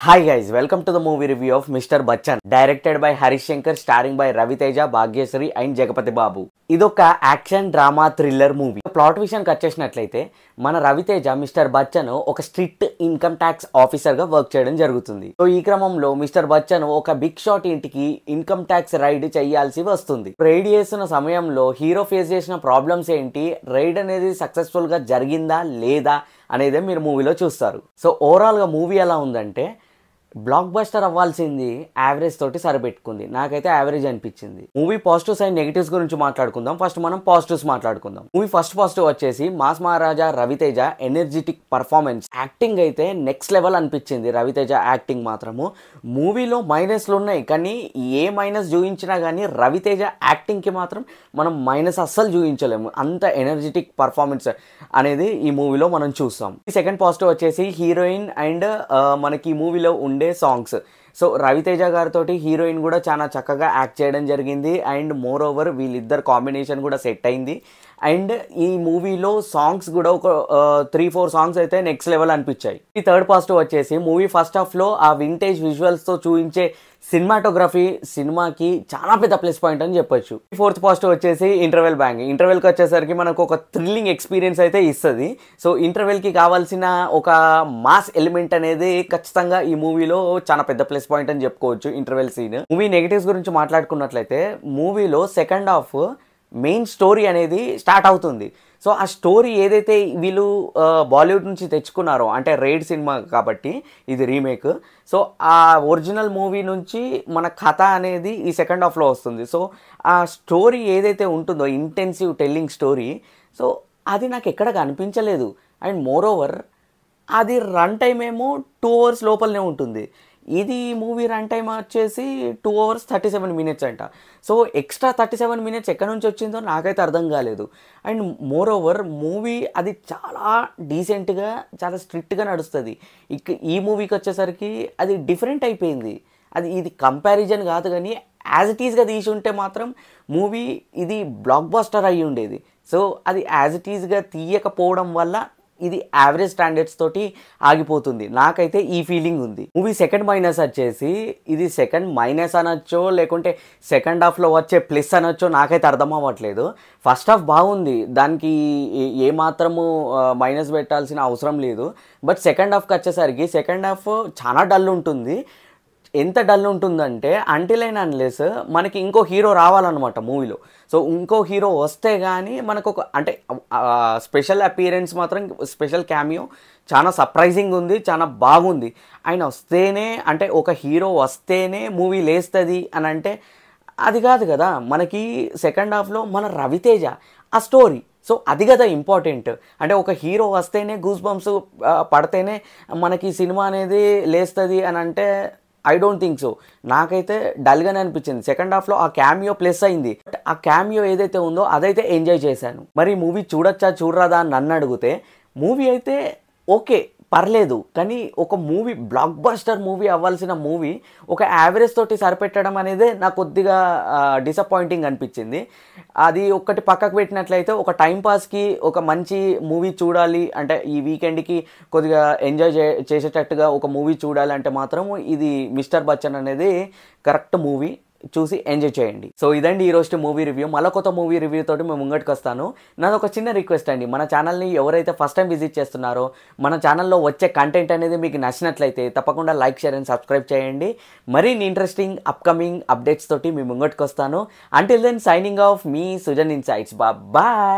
Hi guys, welcome to the movie review of Mr. Bachchan, directed by Harish Shankar, starring by Ravi Teja, Bhagyashree and Jagapati Babu. ఇదొక action drama thriller movie. Plot విషయానికి వచ్చేసినట్లయితే మన Raviteja mister Bachchan ఒక strict income tax officer గా work చేయడం జరుగుతుంది. So ఈ క్రమంలో mister Bachchan ఒక బిగ్ షాట్ ఇంటికి ఇన్కమ్ ట్యాక్స్ రైడ్ చేయాల్సి వస్తుంది. రైడ్ చేస్తున్న సమయంలో హీరో ఫేస్ చేసిన ప్రాబ్లమ్స్ ఏంటి, రైడ్ అనేది సక్సెస్ఫుల్ గా జరిగిందా లేదా అనేది మీరు మూవీలో చూస్తారు. సో ఓవరాల్ గా మూవీ ఎలా ఉందంటే బ్లాక్ బస్టర్ అవ్వాల్సింది యావరేజ్ తోటి సరిపెట్టుకుంది. నాకైతే యావరేజ్ అనిపించింది. మూవీ పాజిటివ్స్ అండ్ నెగిటివ్స్ గురించి మాట్లాడుకుందాం. ఫస్ట్ మనం పాజిటివ్స్ మాట్లాడుకుందాం. మూవీ ఫస్ట్ పాజిటివ్ వచ్చేసి మాస్ మహారాజా రవితేజ ఎనర్జెటిక్ పర్ఫార్మెన్స్, యాక్టింగ్ అయితే నెక్స్ట్ లెవెల్ అనిపించింది. రవితేజ యాక్టింగ్ మాత్రము మూవీలో మైనస్లు ఉన్నాయి, కానీ ఏ మైనస్ చూపించినా కానీ రవితేజ యాక్టింగ్కి మాత్రం మనం మైనస్ అస్సలు చూపించలేము. అంత ఎనర్జెటిక్ పర్ఫార్మెన్స్ అనేది ఈ మూవీలో మనం చూస్తాం. ఈ సెకండ్ పాజిటివ్ వచ్చేసి హీరోయిన్ అండ్ మనకి ఈ మూవీలో ఉండే సాంగ్స్. సో రవితేజ గారితో హీరోయిన్ కూడా చాలా చక్కగా యాక్ట్ చేయడం జరిగింది. అండ్ మోర్ ఓవర్ వీళ్ళిద్దరు కాంబినేషన్ కూడా సెట్ అయింది. అండ్ ఈ మూవీలో సాంగ్స్ కూడా ఒక 3-4 సాంగ్స్ అయితే నెక్స్ట్ లెవెల్ అనిపించాయి. ఈ థర్డ్ పాజిటివ్ వచ్చేసి మూవీ ఫస్ట్ హాఫ్లో ఆ వింటేజ్ విజువల్స్తో చూపించే సినిమాటోగ్రఫీ సినిమాకి చాలా పెద్ద ప్లస్ పాయింట్ అని చెప్పొచ్చు. ఫోర్త్ పాజిటివ్ వచ్చేసి ఇంటర్వెల్ బ్యాంగ్. ఇంటర్వెల్కి వచ్చేసరికి మనకు ఒక థ్రిల్లింగ్ ఎక్స్పీరియన్స్ అయితే ఇస్తుంది. సో ఇంటర్వెల్కి కావాల్సిన ఒక మాస్ ఎలిమెంట్ అనేది ఖచ్చితంగా ఈ మూవీలో చాలా పెద్ద ప్లస్ పాయింట్ అని చెప్పుకోవచ్చు. Interval scene. మూవీ నెగిటివ్స్ గురించి మాట్లాడుకున్నట్లయితే మూవీలో సెకండ్ హాఫ్ మెయిన్ స్టోరీ అనేది స్టార్ట్ అవుతుంది. సో ఆ స్టోరీ ఏదైతే వీళ్ళు బాలీవుడ్ నుంచి తెచ్చుకున్నారో, అంటే రైడ్ సినిమా కాబట్టి ఇది రీమేక్, సో ఆ ఒరిజినల్ మూవీ నుంచి మన కథ అనేది ఈ సెకండ్ హాఫ్లో వస్తుంది. సో ఆ స్టోరీ ఏదైతే ఉంటుందో ఇంటెన్సివ్ టెల్లింగ్ స్టోరీ, సో అది నాకు ఎక్కడ కనిపించలేదు. అండ్ మోర్ ఓవర్ అది రన్ టైం ఏమో 2 hours లోపలనే ఉంటుంది. ఇది మూవీ రన్ టైం వచ్చేసి 2 hours 37 minutes అంట. సో ఎక్స్ట్రా 37 minutes ఎక్కడి నుంచి వచ్చిందో నాకైతే అర్థం కాలేదు. అండ్ మోర్ ఓవర్ మూవీ అది చాలా డీసెంట్గా చాలా స్ట్రిక్ట్గా నడుస్తుంది. ఈ మూవీకి వచ్చేసరికి అది డిఫరెంట్ అయిపోయింది. ఇది కంపారిజన్ కాదు, కానీ యాజ్ ఇట్ ఈస్గా తీసి ఉంటే మాత్రం మూవీ ఇది బ్లాక్ బస్టర్ అయ్యి ఉండేది. సో అది యాజ్ ఇట్ ఈస్గా తీయకపోవడం వల్ల ఇది యావరేజ్ స్టాండర్డ్స్ తోటి ఆగిపోతుంది. నాకైతే ఈ ఫీలింగ్ ఉంది. మూవీ సెకండ్ మైనస్ వచ్చేసి ఇది సెకండ్ మైనస్ అనొచ్చో లేకుంటే సెకండ్ హాఫ్లో వచ్చే ప్లస్ అనొచ్చో నాకైతే అర్థం అవ్వట్లేదు. ఫస్ట్ హాఫ్ బాగుంది, దానికి ఏమాత్రము మైనస్ పెట్టాల్సిన అవసరం లేదు. బట్ సెకండ్ హాఫ్కి వచ్చేసరికి సెకండ్ హాఫ్ చాలా డల్ ఉంటుంది. ఎంత డల్ ఉంటుందంటే అంటిల్ అండ్ అన్లెస్ మనకి ఇంకో హీరో రావాలన్నమాట మూవీలో. సో ఇంకో హీరో వస్తే కానీ మనకు ఒక అంటే స్పెషల్ అపీరెన్స్ మాత్రం స్పెషల్ క్యామియో చాలా సర్ప్రైజింగ్ ఉంది, చాలా బాగుంది. ఆయన వస్తేనే అంటే ఒక హీరో వస్తేనే మూవీ లేస్తుంది అని అంటే అది కాదు కదా. మనకి సెకండ్ హాఫ్లో మన రవితేజ ఆ స్టోరీ, సో అది కదా ఇంపార్టెంట్. అంటే ఒక హీరో వస్తేనే గూస్ బంప్స్ పడితేనే మనకి సినిమా అనేది లేస్తుంది అని అంటే ఐ డోంట్ థింక్ సో. నాకైతే డల్గానే అనిపించింది. సెకండ్ హాఫ్లో ఆ క్యామియో ప్లస్ అయింది. ఆ క్యామియో ఏదైతే ఉందో అదైతే ఎంజాయ్ చేశాను. మరి మూవీ చూడొచ్చా చూడరాదా అని నన్ను అడిగితే మూవీ అయితే ఓకే పర్లేదు, కానీ ఒక మూవీ బ్లాక్ బస్టర్ మూవీ అవ్వాల్సిన మూవీ ఒక యావరేజ్ తోటి సరిపెట్టడం అనేది నాకు కొద్దిగా డిసప్పాయింటింగ్ అనిపించింది. అది ఒక్కటి పక్కకు పెట్టినట్లయితే ఒక టైంపాస్కి ఒక మంచి మూవీ చూడాలి అంటే ఈ వీకెండ్కి కొద్దిగా ఎంజాయ్ చేసేటట్టుగా ఒక మూవీ చూడాలి అంటే మాత్రం ఇది మిస్టర్ బచ్చన్ అనేది కరెక్ట్ మూవీ. చూసి ఎంజాయ్ చేయండి. సో ఇదండి ఈరోజు మూవీ రివ్యూ. మళ్ళీ కొత్త మూవీ రివ్యూ తోటి మేము ముంగటికి వస్తాను. నాది ఒక చిన్న రిక్వెస్ట్ అండి, మన ఛానల్ని ఎవరైతే ఫస్ట్ టైం విజిట్ చేస్తున్నారో మన ఛానల్లో వచ్చే కంటెంట్ అనేది మీకు నచ్చినట్లయితే తప్పకుండా లైక్, షేర్ అండ్ సబ్స్క్రైబ్ చేయండి. మరిన్ని ఇంట్రెస్టింగ్ అప్కమింగ్ అప్డేట్స్ తోటి మేము ముంగటికి వస్తాను. అంటిల్ దెన్ సైనింగ్ ఆఫ్ మీ సుజన్ ఇన్సైట్స్. బాయ్.